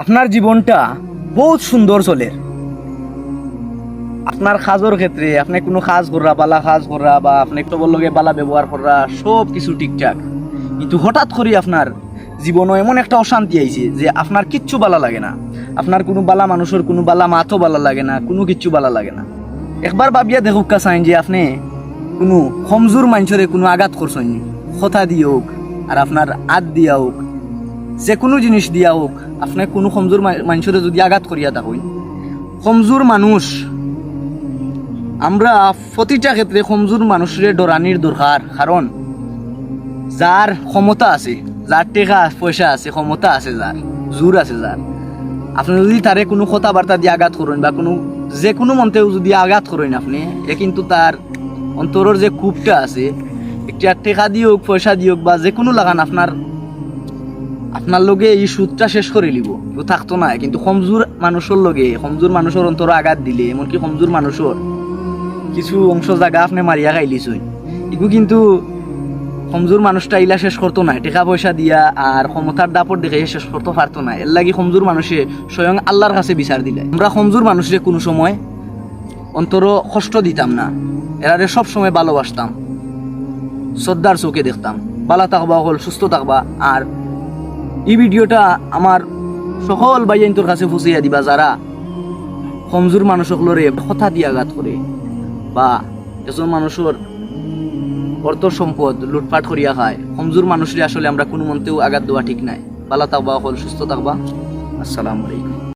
আপনার জীবনটা বহুত সুন্দর চলে। আপনার কাজের ক্ষেত্রে আপনি কোনো কাজ করা, বালা কাজ করা বা আপনি সবার লগে বালা ব্যবহার করা সব কিছু ঠিকঠাক, কিন্তু হঠাৎ করে আপনার জীবনে এমন একটা অশান্তি আইছে যে আপনার কিচ্ছু বালা লাগে না। আপনার কোনো বালা মানুষের কোনো বালা মাথও বালা লাগে না, কোনো কিচ্ছু বালা লাগে না। একবার ভাবিয়া দেখুক চাইন যে আপনি কোনো কমজোর মানুষের কোনো আঘাত করছেন, কথা দিয়ে হোক আর আপনার হাত দিয়া হোক, যে কোনো জিনিস দিয়া হোক, আপনি কোনো কমজোর মানুষের যদি আঘাত করিয়া থাকেন, কমজোর মানুষ আমরা প্রতিটা ক্ষেত্রে কমজোর মানুষের ডরানির দরকার। কারণ যার ক্ষমতা আছে, যার টাকা পয়সা আছে, ক্ষমতা আছে, যার জোর আছে, যার আপনি যদি তারে কোনো কথাবার্তা দিয়ে আঘাত করেন বা কোনো যে কোনো মন্ত্রেও যদি আঘাত করেন আপনি, এ কিন্তু তার অন্তরের যে কূপটা আছে, একটা টাকা দিয়ে হোক, পয়সা দিয়ে হোক বা যে কোনো লাগান আপনার লগে এই সুদটা শেষ করে লিব, কেউ থাকতো না। কিন্তু কমজোর মানুষের লগে, কমজোর মানুষের অন্তর আঘাত দিলে, এমনকি কমজোর মানুষের কিছু অংশ জায়গা আপনি মারিয়া খাইলিছই, এগুলো কিন্তু কমজোর মানুষটা ইলা শেষ করতো না, টাকা পয়সা দিয়া আর ক্ষমতার দাপট দেখে শেষ করতে পারতো না। এর লাগি কমজোর মানুষে স্বয়ং আল্লাহর কাছে বিচার দিলে। আমরা কমজোর মানুষে কোনো সময় অন্তর কষ্ট দিতাম না, এরারে সব সময় ভালোবাসতাম, শ্রদ্ধার চোখে দেখতাম। ভালো থাকবা, হল সুস্থ থাকবা। আর এই ভিডিওটা আমার সকল ভাইয়াইন্তর কাছে ফুসিয়া দিবা যারা কমজোর মানুষগুলোরে কথা দিয়ে আঘাত করে বা এজন মানুষের অর্থ সম্পদ লুটপাট করিয়া খায়। কমজোর মানুষরে আসলে আমরা কোনো মন্তেও আঘাত দেওয়া ঠিক নাই। ভালো থাকবা, হল সুস্থ থাকবা। আসসালামু আলাইকুম।